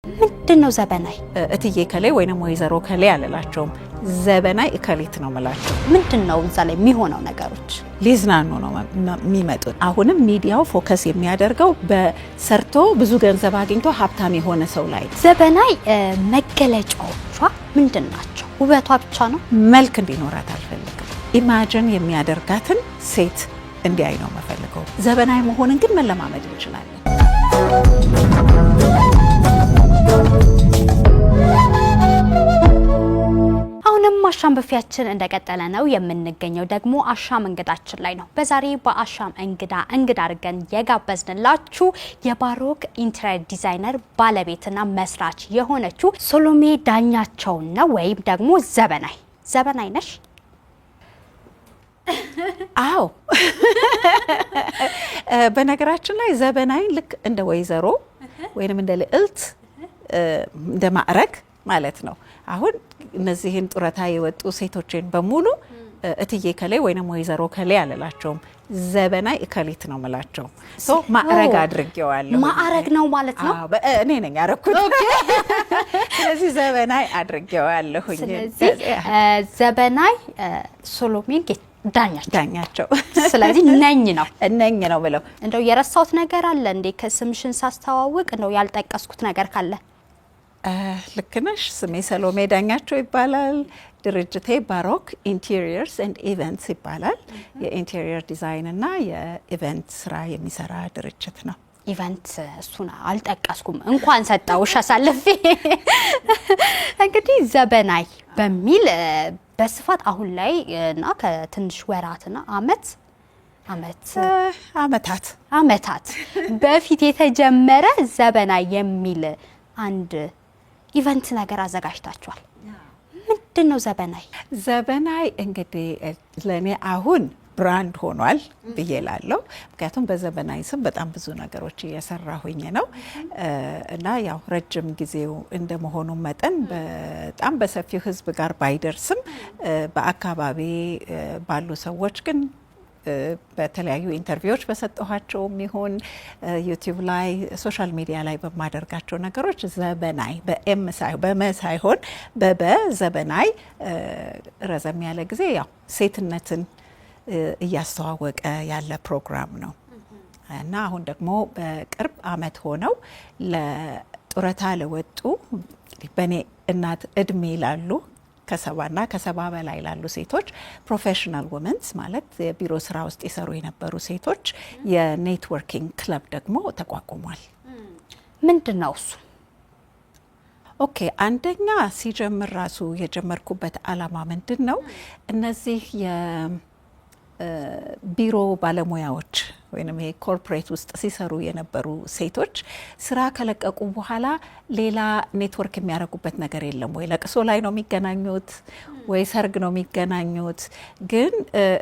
ምንድነው ዘበናይ? እትዬ ከሌ ወይንም ወይዘሮ ከሌ አለላቸውም ዘበናይ እከሊት ነው ማለት ምንድነው እዛ ላይ የሚሆነው ነገሮች ሊዝናኑ ነው የሚመጡት። አሁንም ሚዲያው ፎከስ የሚያደርገው በሰርቶ ብዙ ገንዘብ አግኝቶ ሀብታም የሆነ ሰው ላይ። ዘበናይ መገለጫዎቿ ምንድናቸው? ውበቷ ብቻ ነው? መልክ እንዲኖራት አልፈልግም። ኢማጂን የሚያደርጋትን ሴት እንዲያይ ነው መፈልገው። ዘበናይ መሆንን ግን መለማመድ እንችላለን። አሁንም አሻም በፊያችን እንደቀጠለ ነው የምንገኘው። ደግሞ አሻም እንግዳችን ላይ ነው። በዛሬ በአሻም እንግዳ አድርገን የጋበዝንላችሁ የባሮክ ኢንተሪየር ዲዛይነር ባለቤትና መስራች የሆነችው ሶሎሜ ዳኛቸው ነው፣ ወይም ደግሞ ዘበናይ። ዘበናይ ነሽ? አዎ። በነገራችን ላይ ዘበናይ ልክ እንደ ወይዘሮ ወይንም እንደ ልዕልት እንደ ማዕረግ ማለት ነው። አሁን እነዚህን ጡረታ የወጡ ሴቶችን በሙሉ እትዬ ከሌ ወይንም ወይዘሮ ከሌ አለላቸውም ዘበናይ እከሊት ነው ማለት ሶ ማዕረግ አድርጌዋለሁ። ማዕረግ ነው ማለት ነው። እኔ ነኝ ያረኩት። ስለዚህ ዘበናይ አድርጌዋለሁ። ስለዚህ ዘበናይ ሶሎሜ ዳኛቸው ስለዚህ ነኝ ነው ብለው። እንደው የረሳሁት ነገር አለ እንዴ? ከስምሽን ሳስተዋውቅ እንደው ያልጠቀስኩት ነገር ካለ? ልክ ነሽ። ስሜ ሰሎሜ ዳኛቸው ይባላል። ድርጅቴ ባሮክ ኢንቴሪየርስ ኤንድ ኢቨንትስ ይባላል። የኢንቴሪየር ዲዛይን እና የኢቨንት ስራ የሚሰራ ድርጅት ነው። ኢቨንት እሱን አልጠቀስኩም፣ እንኳን ሰጣውሽ አሳልፌ። እንግዲህ ዘበናይ በሚል በስፋት አሁን ላይ እና ከትንሽ ወራትና አመታት በፊት የተጀመረ ዘበናይ የሚል አንድ ኢቨንት ነገር አዘጋጅታችኋል። ምንድነው ዘበናይ? ዘበናይ እንግዲህ ለኔ አሁን ብራንድ ሆኗል ብዬ ላለው። ምክንያቱም በዘበናይ ስም በጣም ብዙ ነገሮች እየሰራሁኝ ነው እና ያው ረጅም ጊዜው እንደመሆኑ መጠን በጣም በሰፊው ሕዝብ ጋር ባይደርስም በአካባቢ ባሉ ሰዎች ግን በተለያዩ ኢንተርቪዎች በሰጠኋቸውም ይሁን ዩቲዩብ ላይ ሶሻል ሚዲያ ላይ በማደርጋቸው ነገሮች ዘበናይ በመ ሳይሆን ዘበናይ ረዘም ያለ ጊዜ ያው ሴትነትን እያስተዋወቀ ያለ ፕሮግራም ነው እና አሁን ደግሞ በቅርብ አመት ሆነው ለጡረታ ለወጡ በኔ እናት እድሜ ላሉ ከሰባና ከሰባ በላይ ላሉ ሴቶች ፕሮፌሽናል ወመንስ ማለት የቢሮ ስራ ውስጥ የሰሩ የነበሩ ሴቶች የኔትወርኪንግ ክለብ ደግሞ ተቋቁሟል። ምንድነው እሱ? ኦኬ፣ አንደኛ ሲጀምር ራሱ የጀመርኩበት አላማ ምንድነው? እነዚህ ቢሮ ባለሙያዎች ወይንም ይሄ ኮርፖሬት ውስጥ ሲሰሩ የነበሩ ሴቶች ስራ ከለቀቁ በኋላ ሌላ ኔትወርክ የሚያደርጉበት ነገር የለም ወይ? ለቅሶ ላይ ነው የሚገናኙት ወይ ሰርግ ነው የሚገናኙት? ግን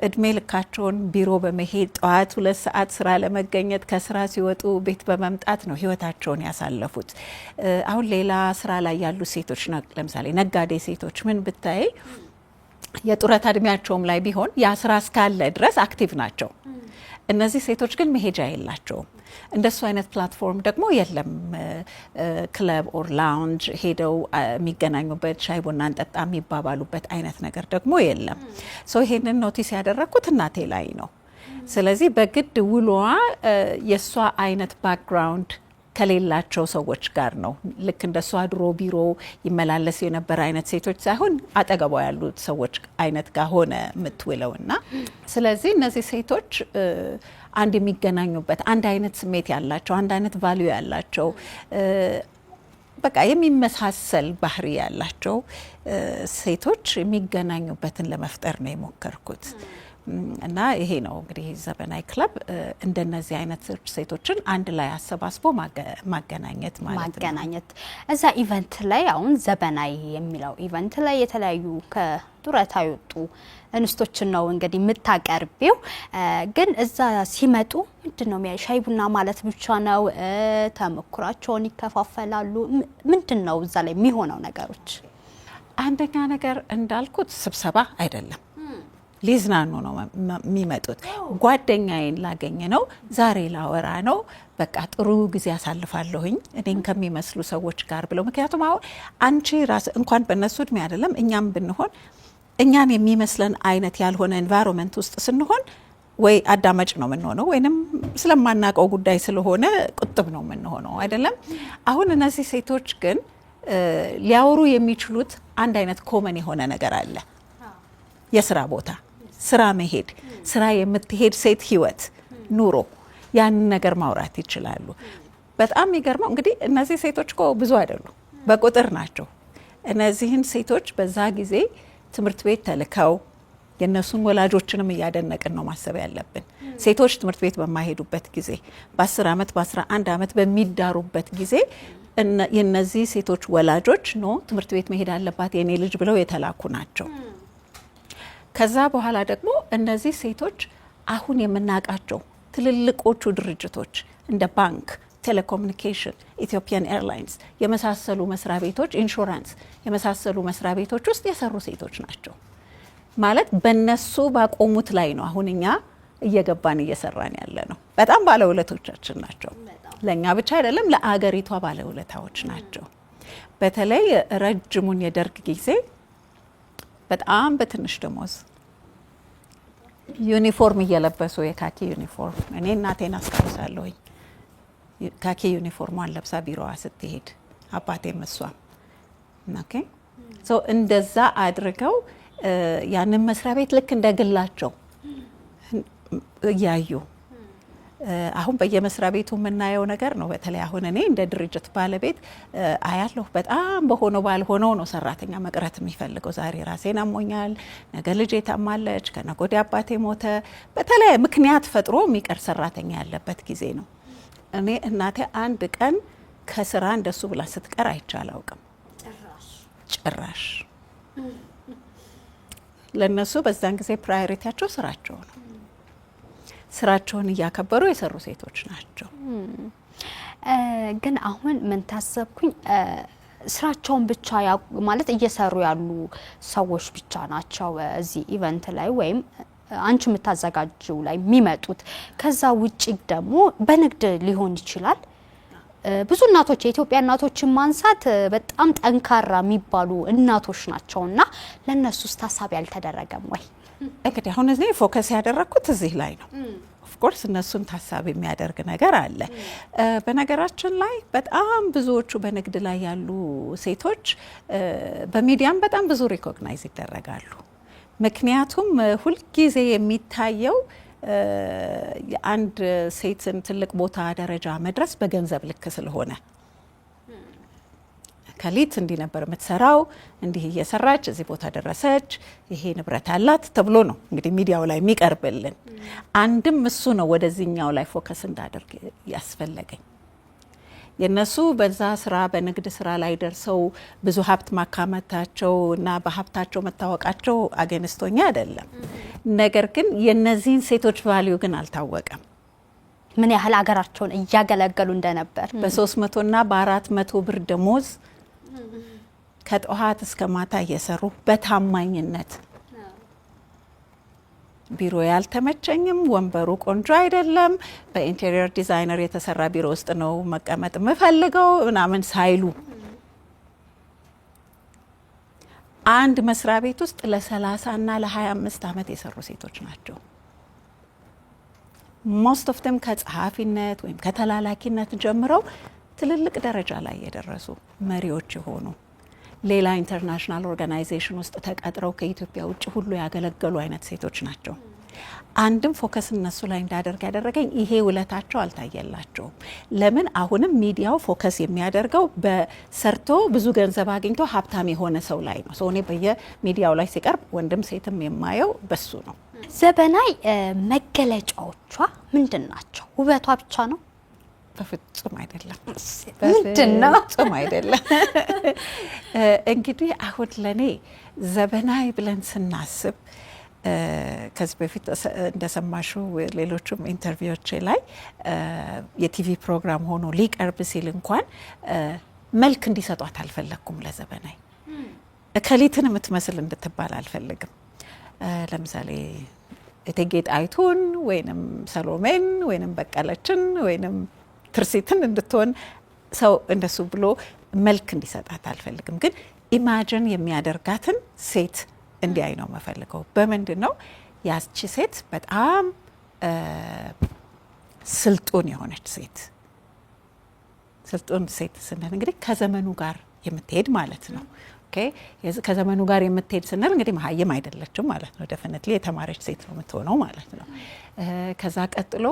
እድሜ ልካቸውን ቢሮ በመሄድ ጠዋት 2 ሰዓት ስራ ለመገኘት ከስራ ሲወጡ ቤት በመምጣት ነው ህይወታቸውን ያሳለፉት። አሁን ሌላ ስራ ላይ ያሉ ሴቶች ለምሳሌ ነጋዴ ሴቶች ምን ብታይ የጡረታ እድሜያቸውም ላይ ቢሆን ያ ስራ እስካለ ድረስ አክቲቭ ናቸው። እነዚህ ሴቶች ግን መሄጃ የላቸውም። እንደሱ አይነት ፕላትፎርም ደግሞ የለም። ክለብ ኦር ላውንጅ ሄደው የሚገናኙበት ሻይ ቡና እንጠጣ የሚባባሉበት አይነት ነገር ደግሞ የለም። ሶ ይሄንን ኖቲስ ያደረኩት እናቴ ላይ ነው። ስለዚህ በግድ ውሎዋ የሷ አይነት ባክግራውንድ ከሌላቸው ሰዎች ጋር ነው። ልክ እንደሷ ድሮ ቢሮ ይመላለስ የነበረ አይነት ሴቶች ሳይሆን አጠገቧ ያሉት ሰዎች አይነት ጋር ሆነ የምትውለውና ስለዚህ እነዚህ ሴቶች አንድ የሚገናኙበት አንድ አይነት ስሜት ያላቸው አንድ አይነት ቫልዩ ያላቸው በቃ የሚመሳሰል ባህሪ ያላቸው ሴቶች የሚገናኙበትን ለመፍጠር ነው የሞከርኩት። እና ይሄ ነው እንግዲህ ዘበናይ ክለብ እንደነዚህ አይነት ሴቶችን አንድ ላይ አሰባስቦ ማገናኘት ማለት ነው። እዛ ኢቨንት ላይ አሁን ዘበናይ የሚለው ኢቨንት ላይ የተለያዩ ከጡረታ የወጡ እንስቶችን ነው እንግዲህ የምታቀርቢው። ግን እዛ ሲመጡ ምንድነው ሻይ ቡና ማለት ብቻ ነው? ተመክሯቸውን ይከፋፈላሉ? ምንድነው እዛ ላይ የሚሆነው ነገሮች? አንደኛ ነገር እንዳልኩት ስብሰባ አይደለም። ሊዝናኑ ነው የሚመጡት። ጓደኛዬን ላገኝ ነው፣ ዛሬ ላወራ ነው፣ በቃ ጥሩ ጊዜ አሳልፋለሁኝ እኔን ከሚመስሉ ሰዎች ጋር ብለው። ምክንያቱም አሁን አንቺ ራስ እንኳን በእነሱ እድሜ አይደለም እኛም ብንሆን እኛን የሚመስለን አይነት ያልሆነ ኤንቫይሮንመንት ውስጥ ስንሆን ወይ አዳማጭ ነው የምንሆነው ወይንም ስለማናውቀው ጉዳይ ስለሆነ ቁጥብ ነው የምንሆነው አይደለም። አሁን እነዚህ ሴቶች ግን ሊያወሩ የሚችሉት አንድ አይነት ኮመን የሆነ ነገር አለ። የስራ ቦታ፣ ስራ መሄድ፣ ስራ የምትሄድ ሴት ህይወት፣ ኑሮ፣ ያንን ነገር ማውራት ይችላሉ። በጣም የሚገርመው እንግዲህ እነዚህ ሴቶች እኮ ብዙ አይደሉም፣ በቁጥር ናቸው። እነዚህን ሴቶች በዛ ጊዜ ትምህርት ቤት ተልከው የእነሱን ወላጆችንም እያደነቅን ነው ማሰብ ያለብን። ሴቶች ትምህርት ቤት በማይሄዱበት ጊዜ በ10 ዓመት በ11 ዓመት በሚዳሩበት ጊዜ የነዚህ ሴቶች ወላጆች ነው ትምህርት ቤት መሄድ አለባት የኔ ልጅ ብለው የተላኩ ናቸው። ከዛ በኋላ ደግሞ እነዚህ ሴቶች አሁን የምናውቃቸው ትልልቆቹ ድርጅቶች እንደ ባንክ፣ ቴሌኮሙኒኬሽን፣ ኢትዮጵያን ኤርላይንስ የመሳሰሉ መስሪያ ቤቶች፣ ኢንሹራንስ የመሳሰሉ መስሪያ ቤቶች ውስጥ የሰሩ ሴቶች ናቸው። ማለት በነሱ ባቆሙት ላይ ነው አሁን እኛ እየገባን እየሰራን ያለ ነው። በጣም ባለውለቶቻችን ናቸው። ለእኛ ብቻ አይደለም ለአገሪቷ ባለውለታዎች ናቸው። በተለይ ረጅሙን የደርግ ጊዜ በጣም በትንሽ ደሞዝ ዩኒፎርም እየለበሱ የካኪ ዩኒፎርም፣ እኔ እናቴን አስታውሳለሁኝ ካኪ ዩኒፎርሟን ለብሳ ቢሮዋ ስትሄድ አባቴም እሷም ኦኬ ሶ እንደዛ አድርገው ያንን መስሪያ ቤት ልክ እንደግላቸው እያዩ አሁን በየመስሪያ ቤቱ የምናየው ነገር ነው። በተለይ አሁን እኔ እንደ ድርጅት ባለቤት አያለሁ። በጣም በሆነው ባልሆነው ነው ሰራተኛ መቅረት የሚፈልገው። ዛሬ ራሴን አሞኛል፣ ነገ ልጄ ታማለች፣ ከነገ ወዲያ አባቴ ሞተ፣ በተለይ ምክንያት ፈጥሮ የሚቀር ሰራተኛ ያለበት ጊዜ ነው። እኔ እናቴ አንድ ቀን ከስራ እንደሱ ብላ ስትቀር አይቼ አላውቅም ጭራሽ። ለነሱ በዛን ጊዜ ፕራዮሪቲያቸው ስራቸው ነው። ስራቸውን እያከበሩ የሰሩ ሴቶች ናቸው። ግን አሁን ምን ታሰብኩኝ፣ ስራቸውን ብቻ ማለት እየሰሩ ያሉ ሰዎች ብቻ ናቸው እዚህ ኢቨንት ላይ ወይም አንቺ የምታዘጋጅው ላይ የሚመጡት። ከዛ ውጪ ደግሞ በንግድ ሊሆን ይችላል። ብዙ እናቶች የኢትዮጵያ እናቶችን ማንሳት በጣም ጠንካራ የሚባሉ እናቶች ናቸውና ለነሱስ ታሳቢ አልተደረገም ወይ? እንግዲህ አሁን እዚህ ፎከስ ያደረኩት እዚህ ላይ ነው። ኦፍ ኮርስ እነሱን ታሳቢ የሚያደርግ ነገር አለ። በነገራችን ላይ በጣም ብዙዎቹ በንግድ ላይ ያሉ ሴቶች በሚዲያም በጣም ብዙ ሪኮግናይዝ ይደረጋሉ። ምክንያቱም ሁልጊዜ የሚታየው የአንድ ሴትን ትልቅ ቦታ ደረጃ መድረስ በገንዘብ ልክ ስለሆነ ከሊት እንዲህ ነበር የምትሰራው፣ እንዲህ እየሰራች እዚህ ቦታ ደረሰች፣ ይሄ ንብረት አላት ተብሎ ነው እንግዲህ ሚዲያው ላይ የሚቀርብልን። አንድም እሱ ነው ወደዚህኛው ላይ ፎከስ እንዳደርግ ያስፈለገኝ። የነሱ በዛ ስራ በንግድ ስራ ላይ ደርሰው ብዙ ሀብት ማካመታቸው እና በሀብታቸው መታወቃቸው አገንስቶኛ አይደለም። ነገር ግን የነዚህን ሴቶች ቫልዩ ግን አልታወቀም። ምን ያህል ሀገራቸውን እያገለገሉ እንደነበር በ300 እና በ400 ብር ደሞዝ ከጠዋት እስከ ማታ እየሰሩ በታማኝነት ቢሮ ያልተመቸኝም፣ ወንበሩ ቆንጆ አይደለም፣ በኢንቴሪየር ዲዛይነር የተሰራ ቢሮ ውስጥ ነው መቀመጥ የምፈልገው ምናምን ሳይሉ አንድ መስሪያ ቤት ውስጥ ለ30 እና ለ25 ዓመት የሰሩ ሴቶች ናቸው። ሞስት ኦፍ ደም ከጸሐፊነት ወይም ከተላላኪነት ጀምረው ትልልቅ ደረጃ ላይ የደረሱ መሪዎች የሆኑ ሌላ ኢንተርናሽናል ኦርጋናይዜሽን ውስጥ ተቀጥረው ከኢትዮጵያ ውጭ ሁሉ ያገለገሉ አይነት ሴቶች ናቸው። አንድም ፎከስ እነሱ ላይ እንዳደርግ ያደረገኝ ይሄ ውለታቸው አልታየላቸውም። ለምን አሁንም ሚዲያው ፎከስ የሚያደርገው በሰርቶ ብዙ ገንዘብ አግኝቶ ሀብታም የሆነ ሰው ላይ ነው። እኔ በየሚዲያው ላይ ሲቀርብ ወንድም ሴትም የማየው በሱ ነው። ዘበናይ መገለጫዎቿ ምንድን ናቸው? ውበቷ ብቻ ነው? በፍጹም አይደለም። ምንድን ነው? በፍጹም አይደለም። እንግዲህ አሁን ለኔ ዘበናይ ብለን ስናስብ ከዚህ በፊት እንደሰማሽው ሌሎችም ኢንተርቪዎች ላይ የቲቪ ፕሮግራም ሆኖ ሊቀርብ ሲል እንኳን መልክ እንዲሰጧት አልፈለግኩም። ለዘበናይ እከሊትን የምትመስል እንድትባል አልፈልግም። ለምሳሌ እቴጌ ጣይቱን ወይንም ሰሎሜን ወይንም በቀለችን ወይንም ትርሲትን እንድትሆን ሰው እንደሱ ብሎ መልክ እንዲሰጣት አልፈልግም። ግን ኢማጂን የሚያደርጋትን ሴት እንዲያይ ነው መፈልገው። በምንድን ነው ያቺ ሴት በጣም ስልጡን የሆነች ሴት። ስልጡን ሴት ስንል እንግዲህ ከዘመኑ ጋር የምትሄድ ማለት ነው። ኦኬ ከዘመኑ ጋር የምትሄድ ስንል እንግዲህ መሀይም አይደለችም ማለት ነው። ዴፊኒትሊ የተማረች ሴት ነው የምትሆነው ማለት ነው። ከዛ ቀጥሎ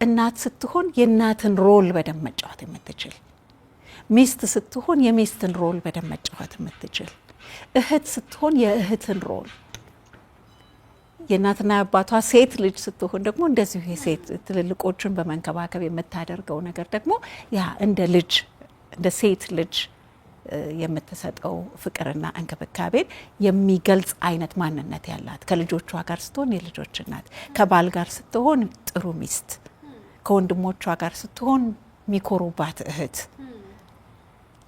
እናት ስትሆን የእናትን ሮል በደንብ መጫወት የምትችል፣ ሚስት ስትሆን የሚስትን ሮል በደንብ መጫወት የምትችል፣ እህት ስትሆን የእህትን ሮል፣ የእናትና አባቷ ሴት ልጅ ስትሆን ደግሞ እንደዚሁ የሴት ትልልቆቹን በመንከባከብ የምታደርገው ነገር ደግሞ ያ እንደ ልጅ እንደ ሴት ልጅ የምትሰጠው ፍቅርና እንክብካቤን የሚገልጽ አይነት ማንነት ያላት፣ ከልጆቿ ጋር ስትሆን የልጆች እናት፣ ከባል ጋር ስትሆን ጥሩ ሚስት፣ ከወንድሞቿ ጋር ስትሆን ሚኮሩባት እህት፣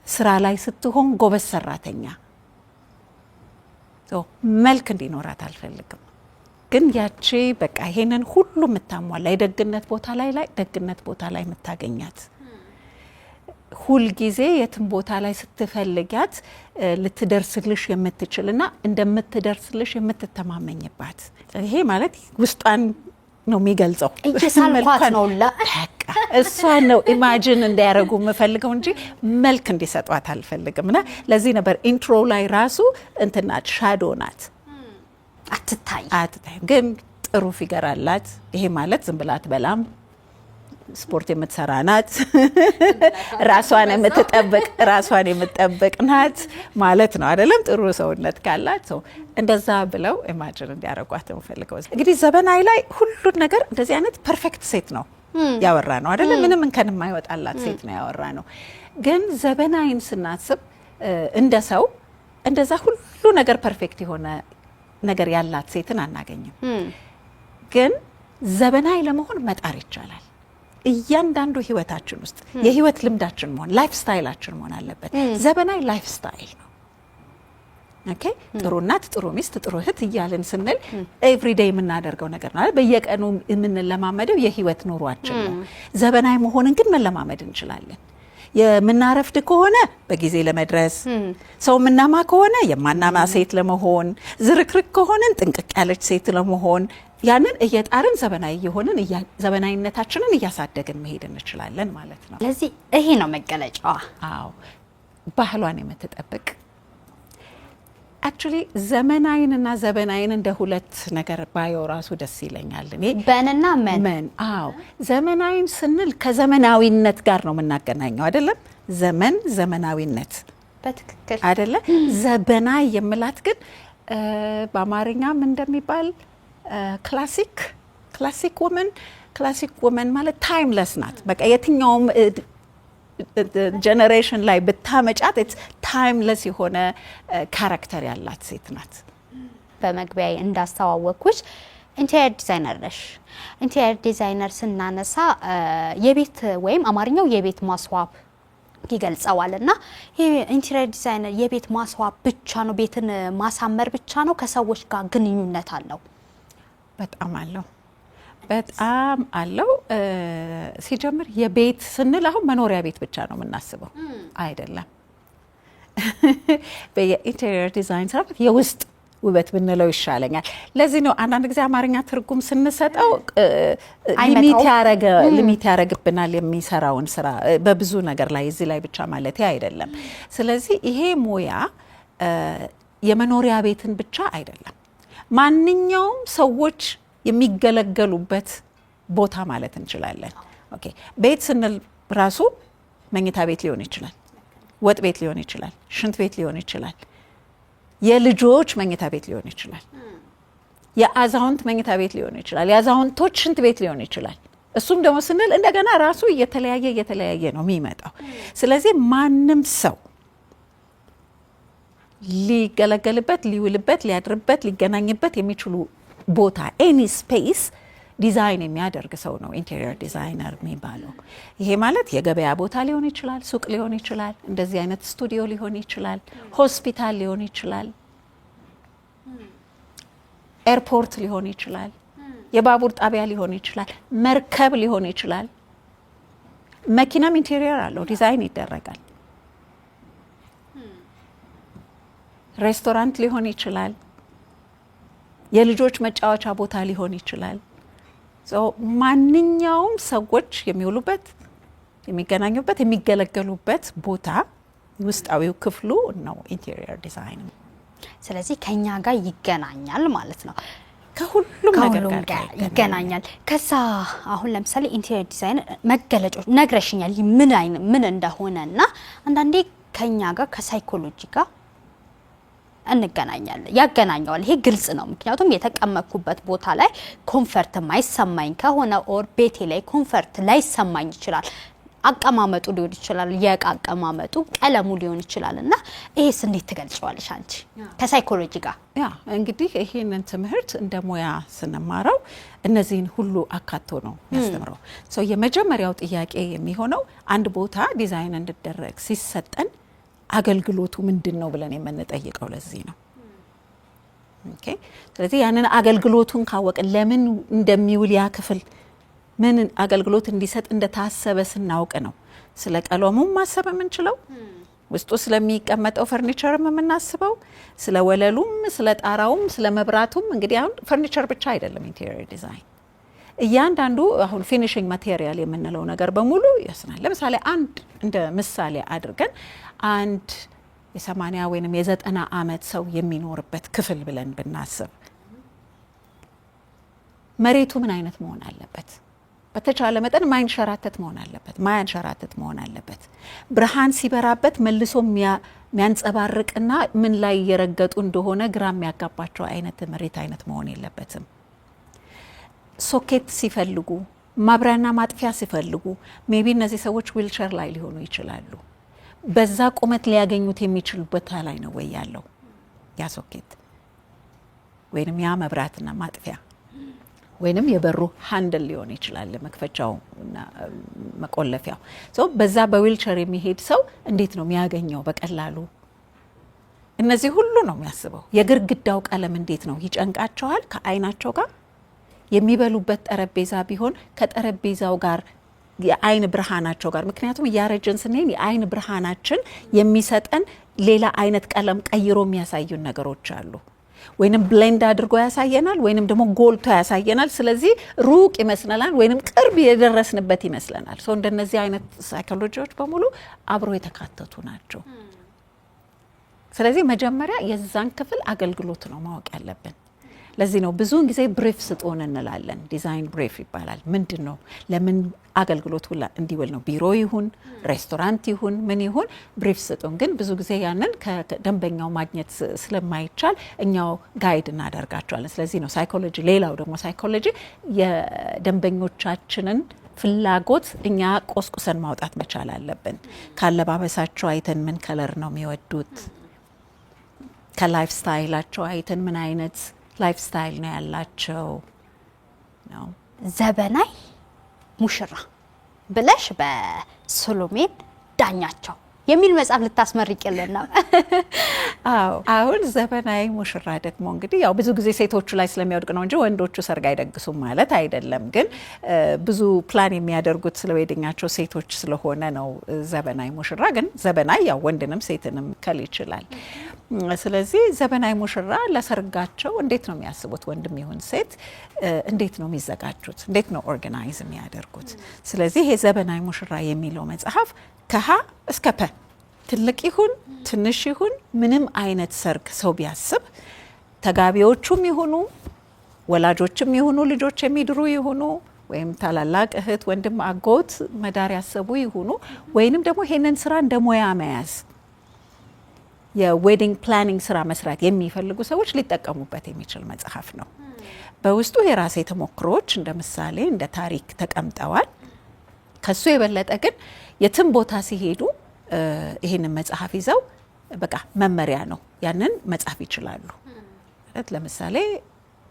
ስራ ላይ ስትሆን ጎበዝ ሰራተኛ። መልክ እንዲኖራት አልፈልግም። ግን ያቺ በቃ ይሄንን ሁሉ የምታሟላ የደግነት ቦታ ላይ ደግነት ቦታ ላይ የምታገኛት ሁል ጊዜ የትም ቦታ ላይ ስትፈልጊያት ልትደርስልሽ የምትችልና እንደምትደርስልሽ የምትተማመኝባት። ይሄ ማለት ውስጧን ነው የሚገልጸው። እየሳልኳት ነው እሷ ነው ኢማጂን እንዲያደርጉ የምፈልገው እንጂ መልክ እንዲሰጧት አልፈልግም። እና ለዚህ ነበር ኢንትሮ ላይ ራሱ እንትናት ሻዶ ናት፣ አትታይም፣ ግን ጥሩ ፊገር አላት። ይሄ ማለት ዝም ብላ አትበላም፣ ስፖርት የምትሰራ ናት፣ ራሷን የምትጠብቅ ናት ማለት ነው አይደለም? ጥሩ ሰውነት ካላት ሰው እንደዛ ብለው ኢማጂን እንዲያደርጓት ነው ፈልገው። እንግዲህ ዘመናዊ ላይ ሁሉን ነገር እንደዚህ አይነት ፐርፌክት ሴት ነው ያወራ ነው አይደለም? ምንም እንከን የማይወጣላት ሴት ነው ያወራ ነው። ግን ዘመናዊን ስናስብ እንደ ሰው እንደዛ ሁሉ ነገር ፐርፌክት የሆነ ነገር ያላት ሴትን አናገኝም። ግን ዘመናዊ ለመሆን መጣር ይቻላል። እያንዳንዱ ህይወታችን ውስጥ የህይወት ልምዳችን መሆን ላይፍ ስታይላችን መሆን አለበት። ዘመናዊ ላይፍ ስታይል ነው። ኦኬ ጥሩ እናት፣ ጥሩ ሚስት፣ ጥሩ እህት እያልን ስንል ኤቭሪዴይ የምናደርገው ነገር ነው። በየቀኑ የምንለማመደው የህይወት ኑሯችን ነው። ዘመናዊ መሆንን ግን መለማመድ እንችላለን። የምናረፍድ ከሆነ በጊዜ ለመድረስ፣ ሰው የምናማ ከሆነ የማናማ ሴት ለመሆን፣ ዝርክርክ ከሆነን ጥንቅቅ ያለች ሴት ለመሆን ያንን እየጣርን ዘመናዊ የሆንን ዘመናዊነታችንን እያሳደግን መሄድ እንችላለን ማለት ነው። ለዚህ ይሄ ነው መገለጫዋ። አዎ ባህሏን የምትጠብቅ አክቹሊ ዘመናዊንና ዘመናዊን እንደ ሁለት ነገር ባየው ራሱ ደስ ይለኛል። እኔ በንና መን አዎ ዘመናዊን ስንል ከዘመናዊነት ጋር ነው የምናገናኘው አይደለም? ዘመናዊነት በትክክል አይደለ? ዘበናይ የምላት ግን በአማርኛም እንደሚባል ክላሲክ ወመን ማለት ታይምለስ ናት። በቃ የትኛውም ጀነሬሽን ላይ ብታመጫት ታይምለስ የሆነ ካራክተር ያላት ሴት ናት። በመግቢያ እንዳስተዋወቅኩሽ ኢንቴሪየር ዲዛይነር ነሽ። ኢንቴሪየር ዲዛይነር ስናነሳ የቤት ወይም አማርኛው የቤት ማስዋብ ይገልጸዋል እና ኢንቴሪየር ዲዛይነር የቤት ማስዋብ ብቻ ነው? ቤትን ማሳመር ብቻ ነው? ከሰዎች ጋር ግንኙነት አለው? በጣም አለው። ሲጀምር የቤት ስንል አሁን መኖሪያ ቤት ብቻ ነው የምናስበው አይደለም። በኢንቴሪየር ዲዛይን ስራ የውስጥ ውበት ብንለው ይሻለኛል። ለዚህ ነው አንዳንድ ጊዜ አማርኛ ትርጉም ስንሰጠው ሊሚት ያረግብናል የሚሰራውን ስራ በብዙ ነገር ላይ፣ እዚህ ላይ ብቻ ማለት አይደለም። ስለዚህ ይሄ ሙያ የመኖሪያ ቤትን ብቻ አይደለም፣ ማንኛውም ሰዎች የሚገለገሉበት ቦታ ማለት እንችላለን። ኦኬ ቤት ስንል ራሱ መኝታ ቤት ሊሆን ይችላል፣ ወጥ ቤት ሊሆን ይችላል፣ ሽንት ቤት ሊሆን ይችላል፣ የልጆች መኝታ ቤት ሊሆን ይችላል፣ የአዛውንት መኝታ ቤት ሊሆን ይችላል፣ የአዛውንቶች ሽንት ቤት ሊሆን ይችላል። እሱም ደግሞ ስንል እንደገና ራሱ እየተለያየ ነው የሚመጣው። ስለዚህ ማንም ሰው ሊገለገልበት፣ ሊውልበት፣ ሊያድርበት፣ ሊገናኝበት የሚችሉ ቦታ ኤኒ ስፔስ ዲዛይን የሚያደርግ ሰው ነው ኢንቴሪየር ዲዛይነር የሚባለው። ይሄ ማለት የገበያ ቦታ ሊሆን ይችላል፣ ሱቅ ሊሆን ይችላል፣ እንደዚህ አይነት ስቱዲዮ ሊሆን ይችላል፣ ሆስፒታል ሊሆን ይችላል። ኤርፖርት ሊሆን ይችላል፣ የባቡር ጣቢያ ሊሆን ይችላል፣ መርከብ ሊሆን ይችላል። መኪናም ኢንቴሪየር አለው፣ ዲዛይን ይደረጋል። ሬስቶራንት ሊሆን ይችላል፣ የልጆች መጫወቻ ቦታ ሊሆን ይችላል። ማንኛውም ሰዎች የሚውሉበት፣ የሚገናኙበት፣ የሚገለገሉበት ቦታ ውስጣዊው ክፍሉ ነው ኢንቴሪየር ዲዛይን። ስለዚህ ከኛ ጋር ይገናኛል ማለት ነው። ከሁሉም ነገር ጋር ይገናኛል። ከዛ አሁን ለምሳሌ ኢንቴሪየር ዲዛይን መገለጫዎች ነግረሽኛል ምን እንደሆነና አንዳንዴ ከኛ ጋር ከሳይኮሎጂ ጋር እንገናኛለን ያገናኘዋል። ይሄ ግልጽ ነው። ምክንያቱም የተቀመጥኩበት ቦታ ላይ ኮንፈርት ማይሰማኝ ከሆነ ኦር ቤቴ ላይ ኮንፈርት ላይሰማኝ ይችላል። አቀማመጡ ሊሆን ይችላል፣ የእቃ አቀማመጡ፣ ቀለሙ ሊሆን ይችላል። እና ይሄስ እንዴት ትገልጫዋለሽ አንቺ ከሳይኮሎጂ ጋር? ያ እንግዲህ ይሄንን ትምህርት እንደ ሙያ ስንማረው እነዚህን ሁሉ አካቶ ነው ያስተምረው። የመጀመሪያው ጥያቄ የሚሆነው አንድ ቦታ ዲዛይን እንዲደረግ ሲሰጠን አገልግሎቱ ምንድን ነው ብለን የምንጠይቀው ለዚህ ነው። ኦኬ። ስለዚህ ያንን አገልግሎቱን ካወቅን ለምን እንደሚውል ያ ክፍል ምን አገልግሎት እንዲሰጥ እንደታሰበ ስናውቅ ነው ስለ ቀለሙም ማሰብ የምንችለው፣ ውስጡ ስለሚቀመጠው ፈርኒቸርም የምናስበው፣ ስለ ወለሉም፣ ስለ ጣራውም፣ ስለ መብራቱም። እንግዲህ አሁን ፈርኒቸር ብቻ አይደለም ኢንቴሪየር ዲዛይን፣ እያንዳንዱ አሁን ፊኒሽንግ ማቴሪያል የምንለው ነገር በሙሉ ይወስናል። ለምሳሌ አንድ እንደ ምሳሌ አድርገን አንድ የ80 ወይንም የ90 ዓመት ሰው የሚኖርበት ክፍል ብለን ብናስብ መሬቱ ምን አይነት መሆን አለበት? በተቻለ መጠን ማይንሸራተት መሆን አለበት፣ ማያንሸራተት መሆን አለበት። ብርሃን ሲበራበት መልሶ የሚያንጸባርቅና ምን ላይ እየረገጡ እንደሆነ ግራ የሚያጋባቸው አይነት መሬት አይነት መሆን የለበትም። ሶኬት ሲፈልጉ፣ ማብሪያና ማጥፊያ ሲፈልጉ ሜቢ እነዚህ ሰዎች ዊልቸር ላይ ሊሆኑ ይችላሉ። በዛ ቁመት ሊያገኙት የሚችሉበት ላይ ነው ወይ ያለው ያ ሶኬት ወይንም ያ መብራትና ማጥፊያ ወይንም የበሩ ሃንድል ሊሆን ይችላል፣ መክፈቻው እና መቆለፊያው። በዛ በዊልቸር የሚሄድ ሰው እንዴት ነው የሚያገኘው በቀላሉ? እነዚህ ሁሉ ነው የሚያስበው። የግርግዳው ቀለም እንዴት ነው ይጨንቃቸዋል ከአይናቸው ጋር? የሚበሉበት ጠረጴዛ ቢሆን ከጠረጴዛው ጋር የአይን ብርሃናቸው ጋር፣ ምክንያቱም እያረጀን ስንሄድ የአይን ብርሃናችን የሚሰጠን ሌላ አይነት ቀለም ቀይሮ የሚያሳዩን ነገሮች አሉ። ወይንም ብሌንድ አድርጎ ያሳየናል፣ ወይንም ደግሞ ጎልቶ ያሳየናል። ስለዚህ ሩቅ ይመስለናል፣ ወይንም ቅርብ የደረስንበት ይመስለናል። እንደነዚህ አይነት ሳይኮሎጂዎች በሙሉ አብሮ የተካተቱ ናቸው። ስለዚህ መጀመሪያ የዛን ክፍል አገልግሎት ነው ማወቅ ያለብን። ለዚህ ነው ብዙውን ጊዜ ብሪፍ ስጡን እንላለን። ዲዛይን ብሪፍ ይባላል። ምንድን ነው ለምን አገልግሎት እንዲውል ነው? ቢሮ ይሁን ሬስቶራንት ይሁን ምን ይሁን ብሪፍ ስጡን። ግን ብዙ ጊዜ ያንን ከደንበኛው ማግኘት ስለማይቻል እኛው ጋይድ እናደርጋቸዋለን። ስለዚህ ነው ሳይኮሎጂ። ሌላው ደግሞ ሳይኮሎጂ የደንበኞቻችንን ፍላጎት እኛ ቆስቁሰን ማውጣት መቻል አለብን። ካለባበሳቸው አይተን ምን ከለር ነው የሚወዱት፣ ከላይፍ ስታይላቸው አይተን ምን አይነት ላይፍ ስታይል ነው ያላቸው ነው። ዘበናይ ሙሽራ ብለሽ በሶሎሜን ዳኛቸው የሚል መጽሐፍ ልታስመርቂልን ነው? አዎ። አሁን ዘበናዊ ሙሽራ ደግሞ እንግዲህ ያው ብዙ ጊዜ ሴቶቹ ላይ ስለሚወድቅ ነው እንጂ ወንዶቹ ሰርግ አይደግሱም ማለት አይደለም። ግን ብዙ ፕላን የሚያደርጉት ስለ ዌዲንጋቸው ሴቶች ስለሆነ ነው ዘበናዊ ሙሽራ። ግን ዘበናዊ ያው ወንድንም ሴትንም ከል ይችላል። ስለዚህ ዘበናዊ ሙሽራ ለሰርጋቸው እንዴት ነው የሚያስቡት? ወንድም ይሁን ሴት እንዴት ነው የሚዘጋጁት? እንዴት ነው ኦርጋናይዝ የሚያደርጉት? ስለዚህ ይሄ ዘበናዊ ሙሽራ የሚለው መጽሐፍ ከሀ እስከ ፐ ትልቅ ይሁን ትንሽ ይሁን ምንም አይነት ሰርግ ሰው ቢያስብ ተጋቢዎቹም ይሁኑ ወላጆችም ይሁኑ ልጆች የሚድሩ ይሁኑ ወይም ታላላቅ እህት ወንድም አጎት መዳር ያሰቡ ይሁኑ ወይንም ደግሞ ይሄንን ስራ እንደ ሙያ መያዝ የዌዲንግ ፕላኒንግ ስራ መስራት የሚፈልጉ ሰዎች ሊጠቀሙበት የሚችል መጽሐፍ ነው። በውስጡ የራሴ ተሞክሮች እንደ ምሳሌ እንደ ታሪክ ተቀምጠዋል። ከሱ የበለጠ ግን የትም ቦታ ሲሄዱ ይሄንን መጽሐፍ ይዘው በቃ መመሪያ ነው ያንን መጽሐፍ ይችላሉ። ለምሳሌ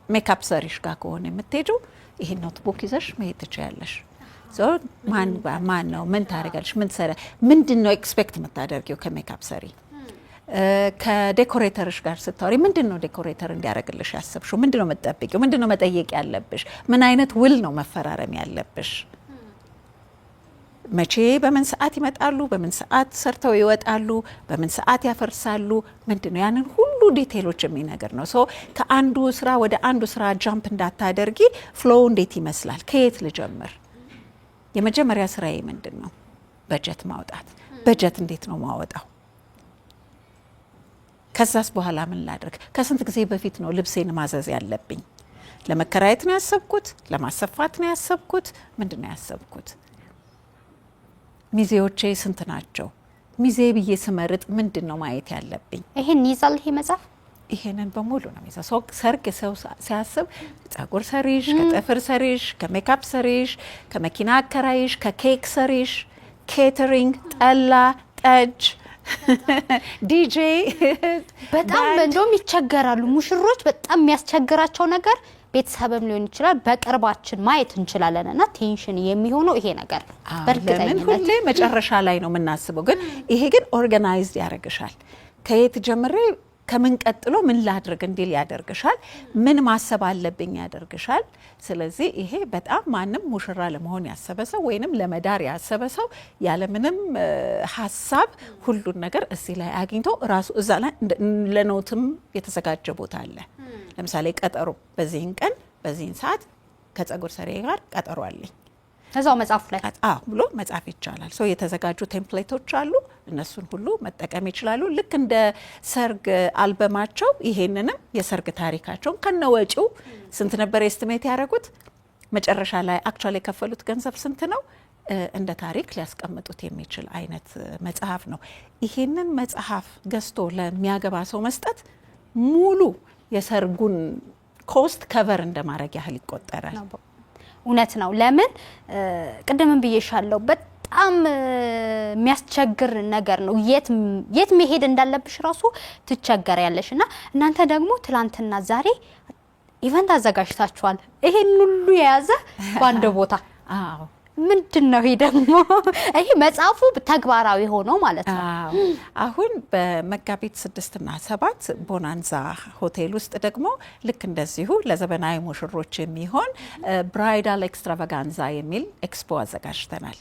ሜካፕ ሰሪሽ ጋር ከሆነ የምትሄጁ ይሄን ኖትቡክ ይዘሽ መሄድ ትችያለሽ። ማን ነው ምን ታደርጋለሽ? ምን ሰራ ምንድነው ኤክስፔክት የምታደርጊው ከሜካፕ ሰሪ? ከዴኮሬተርሽ ጋር ስታወሪ ምንድነው ዴኮሬተር እንዲያደርግልሽ ያሰብሽው? ምንድነው መጠበቂው? ምንድነው መጠየቅ ያለብሽ? ምን አይነት ውል ነው መፈራረም ያለብሽ? መቼ በምን ሰዓት ይመጣሉ? በምን ሰዓት ሰርተው ይወጣሉ? በምን ሰዓት ያፈርሳሉ? ምንድነው? ያንን ሁሉ ዲቴሎች የሚነገር ነው። ሶ ከአንዱ ስራ ወደ አንዱ ስራ ጃምፕ እንዳታደርጊ። ፍሎው እንዴት ይመስላል? ከየት ልጀምር? የመጀመሪያ ስራዬ ምንድነው? በጀት ማውጣት። በጀት እንዴት ነው ማወጣው? ከዛስ በኋላ ምን ላድርግ? ከስንት ጊዜ በፊት ነው ልብሴን ማዘዝ ያለብኝ? ለመከራየት ነው ያሰብኩት? ለማሰፋት ነው ያሰብኩት? ምንድን ነው ያሰብኩት? ሚዜዎቼ ስንት ናቸው? ሚዜ ብዬ ስመርጥ ምንድን ነው ማየት ያለብኝ? ይሄን ይዛል ይሄ መጽሐፍ ይሄንን በሙሉ ነው የሚይዘው። ሰው ሰርግ ሰው ሲያስብ ጸጉር ሰሪሽ፣ ከጥፍር ሰሪሽ፣ ከሜካፕ ሰሪሽ፣ ከመኪና አከራይሽ፣ ከኬክ ሰሪሽ፣ ኬተሪንግ፣ ጠላ፣ ጠጅ፣ ዲጄ በጣም እንደውም ይቸገራሉ ሙሽሮች። በጣም የሚያስቸግራቸው ነገር ቤተሰብም ሊሆን ይችላል በቅርባችን ማየት እንችላለን እና ቴንሽን የሚሆነው ይሄ ነገር በእርግጠኝነት ሁሌ መጨረሻ ላይ ነው የምናስበው። ግን ይሄ ግን ኦርጋናይዝድ ያደርግሻል። ከየት ጀምሬ ከምን ቀጥሎ ምን ላድርግ እንዲል ያደርግሻል። ምን ማሰብ አለብኝ ያደርግሻል። ስለዚህ ይሄ በጣም ማንም ሙሽራ ለመሆን ያሰበ ሰው ወይንም ለመዳር ያሰበ ሰው ያለምንም ሀሳብ ሁሉን ነገር እዚህ ላይ አግኝቶ ራሱ እዛ ላይ ለኖትም የተዘጋጀ ቦታ አለ። ለምሳሌ ቀጠሮ በዚህን ቀን በዚህን ሰዓት ከጸጉር ሰሪ ጋር ቀጠሮ አለኝ እዛው መጽሐፍ ላይ ብሎ መጻፍ ይቻላል። ሶ የተዘጋጁ ቴምፕሌቶች አሉ። እነሱን ሁሉ መጠቀም ይችላሉ። ልክ እንደ ሰርግ አልበማቸው ይሄንንም የሰርግ ታሪካቸውን ከነወጪው ስንት ነበር ኤስቲሜት ያደረጉት፣ መጨረሻ ላይ አክቹአሊ የከፈሉት ገንዘብ ስንት ነው፣ እንደ ታሪክ ሊያስቀምጡት የሚችል አይነት መጽሐፍ ነው። ይሄንን መጽሐፍ ገዝቶ ለሚያገባ ሰው መስጠት ሙሉ የሰርጉን ኮስት ከቨር እንደማድረግ ያህል ይቆጠራል። እውነት ነው። ለምን ቅድምም ብዬሻለሁ በጣም የሚያስቸግር ነገር ነው። የት መሄድ እንዳለብሽ ራሱ ትቸገሪያለሽ። እና እናንተ ደግሞ ትላንትና ዛሬ ኢቨንት አዘጋጅታችኋል። ይሄን ሁሉ የያዘ በአንድ ቦታ አዎ ምንድን ነው ይሄ ደግሞ? ይሄ መጽሐፉ ተግባራዊ ሆኖ ማለት ነው። አሁን በመጋቢት 6 እና 7 ቦናንዛ ሆቴል ውስጥ ደግሞ ልክ እንደዚሁ ለዘመናዊ ሙሽሮች የሚሆን ብራይዳል ኤክስትራቫጋንዛ የሚል ኤክስፖ አዘጋጅተናል።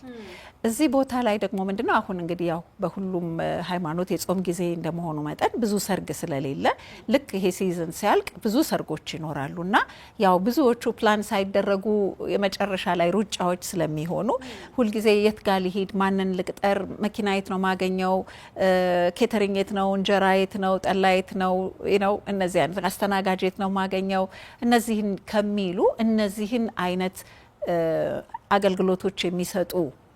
እዚህ ቦታ ላይ ደግሞ ምንድነው አሁን እንግዲህ ያው በሁሉም ሃይማኖት የጾም ጊዜ እንደመሆኑ መጠን ብዙ ሰርግ ስለሌለ ልክ ይሄ ሲዝን ሲያልቅ ብዙ ሰርጎች ይኖራሉና ያው ብዙዎቹ ፕላን ሳይደረጉ የመጨረሻ ላይ ሩጫዎች ስለሚሆኑ ሁልጊዜ የት ጋር ሊሄድ፣ ማንን ልቅጠር፣ መኪና የት ነው ማገኘው፣ ኬተሪንግ የት ነው፣ እንጀራ የት ነው፣ ጠላ የት ነው፣ እነዚህ አይነት አስተናጋጅ የት ነው ማገኘው፣ እነዚህን ከሚሉ እነዚህን አይነት አገልግሎቶች የሚሰጡ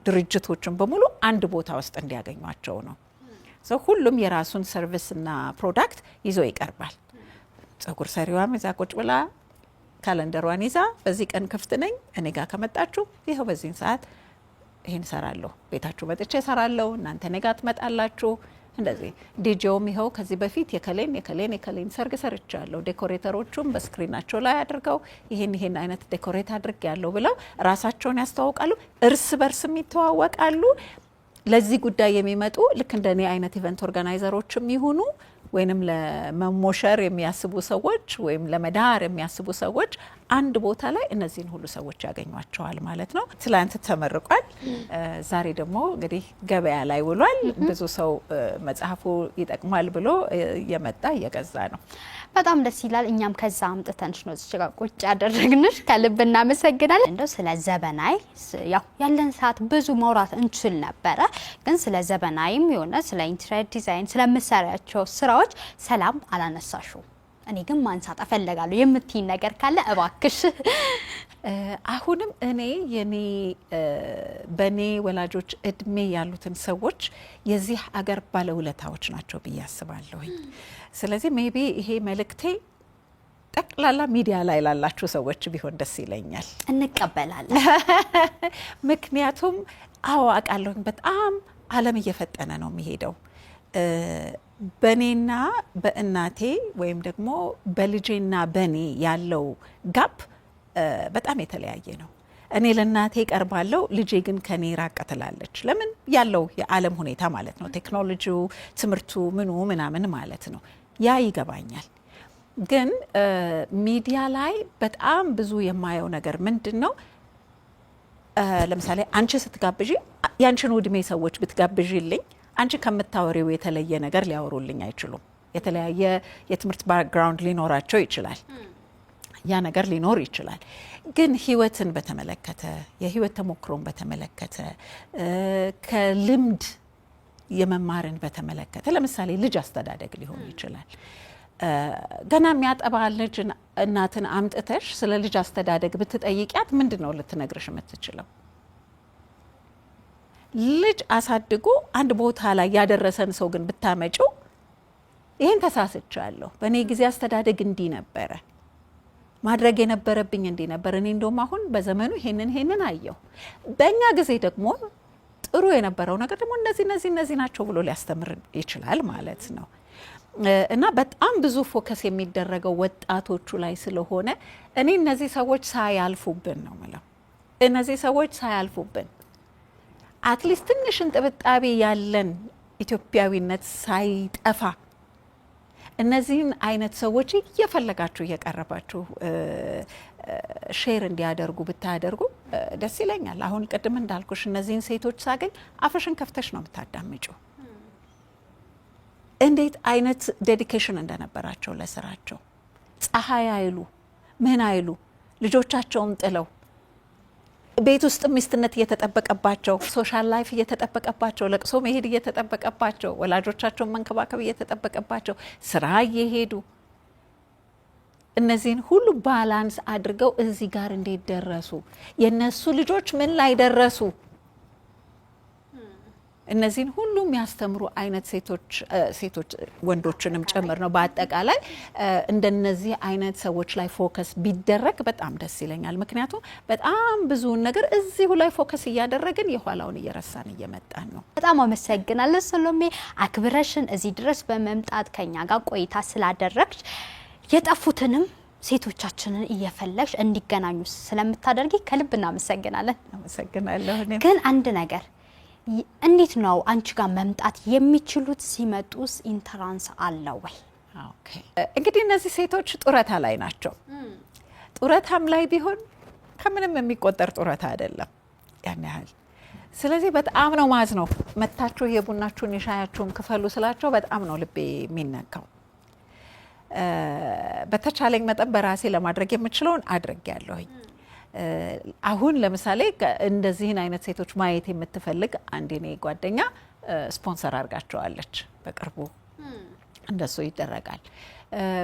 ድርጅቶችን በሙሉ አንድ ቦታ ውስጥ እንዲያገኟቸው ነው። ሁሉም የራሱን ሰርቪስና ፕሮዳክት ይዞ ይቀርባል። ጸጉር ሰሪዋም እዛ ቁጭ ብላ ካለንደሯን ይዛ በዚህ ቀን ክፍት ነኝ፣ እኔ ጋር ከመጣችሁ ይኸው በዚህን ሰዓት ይሄን ሰራለሁ፣ ቤታችሁ መጥቼ ሰራለሁ፣ እናንተ እኔ ጋር ትመጣላችሁ። እንደዚህ ዲጄውም ይኸው ከዚህ በፊት የከሌን ሰርግ ሰርቻለሁ፣ ዴኮሬተሮቹም በስክሪናቸው ላይ አድርገው ይሄን አይነት ዴኮሬት አድርጌያለሁ ብለው ራሳቸውን ያስተዋውቃሉ። እርስ በርስም ይተዋወቃሉ። ለዚህ ጉዳይ የሚመጡ ልክ እንደኔ አይነት ኢቨንት ኦርጋናይዘሮችም ይሁኑ ወይንም ለመሞሸር የሚያስቡ ሰዎች ወይም ለመዳር የሚያስቡ ሰዎች አንድ ቦታ ላይ እነዚህን ሁሉ ሰዎች ያገኟቸዋል ማለት ነው። ትላንት ተመርቋል። ዛሬ ደግሞ እንግዲህ ገበያ ላይ ውሏል። ብዙ ሰው መጽሐፉ ይጠቅማል ብሎ እየመጣ እየገዛ ነው። በጣም ደስ ይላል። እኛም ከዛ አምጥተንሽ ነው እዚህ ጋር ቁጭ ያደረግንሽ። ከልብ እናመሰግናለን። እንደው ስለ ዘበናይ ያው ያለን ሰዓት ብዙ ማውራት እንችል ነበረ፣ ግን ስለ ዘበናይም የሆነ ስለ ኢንተሪየር ዲዛይን ስለምሰራቸው ስራዎች ሰላም አላነሳሹ። እኔ ግን ማንሳት እፈልጋለሁ የምትይኝ ነገር ካለ እባክሽ። አሁንም እኔ በኔ ወላጆች እድሜ ያሉትን ሰዎች የዚህ አገር ባለውለታዎች ናቸው ብዬ አስባለሁኝ። ስለዚህ ሜቢ ይሄ መልእክቴ ጠቅላላ ሚዲያ ላይ ላላችሁ ሰዎች ቢሆን ደስ ይለኛል። እንቀበላለን። ምክንያቱም አውቃለሁኝ በጣም ዓለም እየፈጠነ ነው የሚሄደው። በኔና በእናቴ ወይም ደግሞ በልጄና በኔ ያለው ጋፕ በጣም የተለያየ ነው። እኔ ለእናቴ ቀርባለሁ፣ ልጄ ግን ከኔ ራቅ ትላለች። ለምን? ያለው የዓለም ሁኔታ ማለት ነው፣ ቴክኖሎጂው፣ ትምህርቱ፣ ምኑ ምናምን ማለት ነው። ያ ይገባኛል። ግን ሚዲያ ላይ በጣም ብዙ የማየው ነገር ምንድን ነው? ለምሳሌ አንቺ ስትጋብዢ ያንቺን ዕድሜ ሰዎች ብትጋብዢልኝ አንቺ ከምታወሪው የተለየ ነገር ሊያወሩልኝ አይችሉም። የተለያየ የትምህርት ባክግራውንድ ሊኖራቸው ይችላል። ያ ነገር ሊኖር ይችላል። ግን ህይወትን በተመለከተ የህይወት ተሞክሮን በተመለከተ ከልምድ የመማርን በተመለከተ ለምሳሌ ልጅ አስተዳደግ ሊሆን ይችላል። ገና የሚያጠባ ልጅ እናትን አምጥተሽ ስለ ልጅ አስተዳደግ ብትጠይቂያት ምንድን ነው ልትነግርሽ የምትችለው? ልጅ አሳድጎ አንድ ቦታ ላይ ያደረሰን ሰው ግን ብታመጪው ይሄን ተሳስቻለሁ፣ በእኔ ጊዜ አስተዳደግ እንዲህ ነበረ፣ ማድረግ የነበረብኝ እንዲህ ነበር፣ እኔ እንደውም አሁን በዘመኑ ይሄንን አየሁ፣ በእኛ ጊዜ ደግሞ ጥሩ የነበረው ነገር ደግሞ እነዚህ ናቸው ብሎ ሊያስተምር ይችላል ማለት ነው። እና በጣም ብዙ ፎከስ የሚደረገው ወጣቶቹ ላይ ስለሆነ እኔ እነዚህ ሰዎች ሳያልፉብን ነው የምለው። እነዚህ ሰዎች ሳያልፉብን አትሊስት ትንሽ እንጥብጣቤ ያለን ኢትዮጵያዊነት ሳይጠፋ እነዚህን አይነት ሰዎች እየፈለጋችሁ እየቀረባችሁ ሼር እንዲያደርጉ ብታደርጉ ደስ ይለኛል። አሁን ቅድም እንዳልኩሽ እነዚህን ሴቶች ሳገኝ አፈሽን ከፍተሽ ነው የምታዳምጪው። እንዴት አይነት ዴዲኬሽን እንደነበራቸው ለስራቸው። ፀሐይ አይሉ ምን አይሉ ልጆቻቸውን ጥለው ቤት ውስጥ ሚስትነት እየተጠበቀባቸው፣ ሶሻል ላይፍ እየተጠበቀባቸው፣ ለቅሶ መሄድ እየተጠበቀባቸው፣ ወላጆቻቸውን መንከባከብ እየተጠበቀባቸው፣ ስራ እየሄዱ እነዚህን ሁሉ ባላንስ አድርገው እዚህ ጋር እንዴት ደረሱ? የነሱ ልጆች ምን ላይ ደረሱ? እነዚህን ሁሉ የሚያስተምሩ አይነት ሴቶች ወንዶችንም ጭምር ነው። በአጠቃላይ እንደነዚህ አይነት ሰዎች ላይ ፎከስ ቢደረግ በጣም ደስ ይለኛል። ምክንያቱም በጣም ብዙውን ነገር እዚሁ ላይ ፎከስ እያደረግን የኋላውን እየረሳን እየመጣን ነው። በጣም አመሰግናለሁ ሰሎሜ፣ አክብረሽን እዚህ ድረስ በመምጣት ከኛ ጋር ቆይታ ስላደረግሽ የጠፉትንም ሴቶቻችንን እየፈለግሽ እንዲገናኙ ስለምታደርጊ ከልብ እናመሰግናለን። አመሰግናለሁ። ግን አንድ ነገር እንዴት ነው አንቺ ጋር መምጣት የሚችሉት? ሲመጡስ ኢንትራንስ አለው ወይ? ኦኬ እንግዲህ እነዚህ ሴቶች ጡረታ ላይ ናቸው። ጡረታም ላይ ቢሆን ከምንም የሚቆጠር ጡረታ አይደለም ያን ያህል። ስለዚህ በጣም ነው ማዝ ነው መታችሁ የቡናችሁን የሻያችሁን ክፈሉ ስላቸው በጣም ነው ልቤ የሚነካው። በተቻለኝ መጠን በራሴ ለማድረግ የምችለውን አድርጌያለሁኝ። አሁን ለምሳሌ እንደዚህን አይነት ሴቶች ማየት የምትፈልግ አንድ የኔ ጓደኛ ስፖንሰር አድርጋቸዋለች። በቅርቡ እንደሱ ይደረጋል።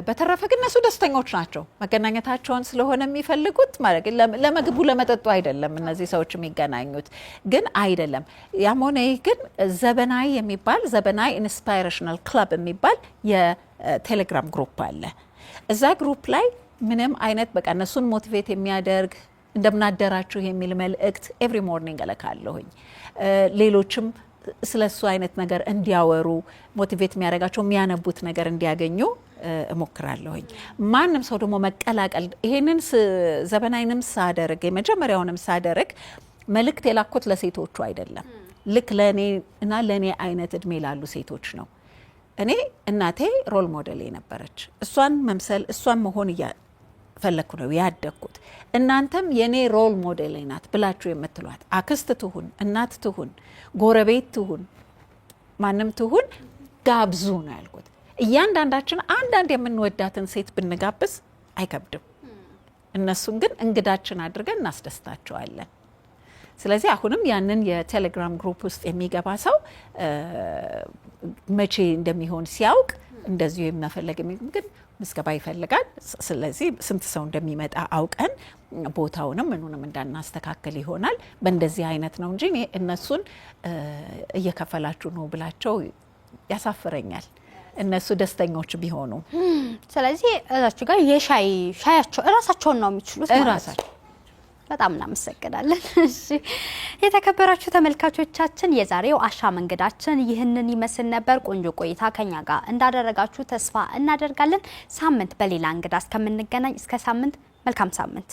በተረፈ ግን እነሱ ደስተኞች ናቸው። መገናኘታቸውን ስለሆነ የሚፈልጉት ማለት ለምግቡ ለመጠጡ አይደለም እነዚህ ሰዎች የሚገናኙት ግን አይደለም። ያም ሆነ ይህ ግን ዘበናይ የሚባል ዘበናይ ኢንስፓይሬሽናል ክለብ የሚባል የቴሌግራም ግሩፕ አለ። እዛ ግሩፕ ላይ ምንም አይነት በቃ እነሱን ሞቲቬት የሚያደርግ እንደምናደራችሁ የሚል መልእክት ኤቭሪ ሞርኒንግ እልካለሁኝ። ሌሎችም ስለሱ አይነት ነገር እንዲያወሩ ሞቲቬት የሚያደርጋቸው የሚያነቡት ነገር እንዲያገኙ እሞክራለሁኝ። ማንም ሰው ደግሞ መቀላቀል ይሄንን ዘበናይንም ሳደርግ የመጀመሪያውንም ሳደርግ መልእክት የላኩት ለሴቶቹ አይደለም፣ ልክ ለኔ እና ለኔ አይነት እድሜ ላሉ ሴቶች ነው። እኔ እናቴ ሮል ሞዴል ነበረች። እሷን መምሰል እሷን መሆን ፈለኩ ነው ያደግኩት። እናንተም የኔ ሮል ሞዴል ናት ብላችሁ የምትሏት አክስት ትሁን፣ እናት ትሁን፣ ጎረቤት ትሁን፣ ማንም ትሁን ጋብዙ ነው ያልኩት። እያንዳንዳችን አንዳንድ የምንወዳትን ሴት ብንጋብዝ አይከብድም። እነሱን ግን እንግዳችን አድርገን እናስደስታቸዋለን። ስለዚህ አሁንም ያንን የቴሌግራም ግሩፕ ውስጥ የሚገባ ሰው መቼ እንደሚሆን ሲያውቅ እንደዚሁ የሚያፈለግ ግን ምዝገባ ይፈልጋል። ስለዚህ ስንት ሰው እንደሚመጣ አውቀን ቦታውንም ምኑንም እንዳናስተካከል ይሆናል። በእንደዚህ አይነት ነው እንጂ እነሱን እየከፈላችሁ ነው ብላቸው ያሳፍረኛል። እነሱ ደስተኞች ቢሆኑ። ስለዚህ እዛችሁ ጋር ሻያቸው እራሳቸውን ነው የሚችሉት ማለት ነው። በጣም እናመሰግናለን። እሺ የተከበራችሁ ተመልካቾቻችን የዛሬው አሻም እንግዳችን ይህንን ይመስል ነበር። ቆንጆ ቆይታ ከኛ ጋር እንዳደረጋችሁ ተስፋ እናደርጋለን። ሳምንት በሌላ እንግዳ እስከምንገናኝ እስከ ሳምንት መልካም ሳምንት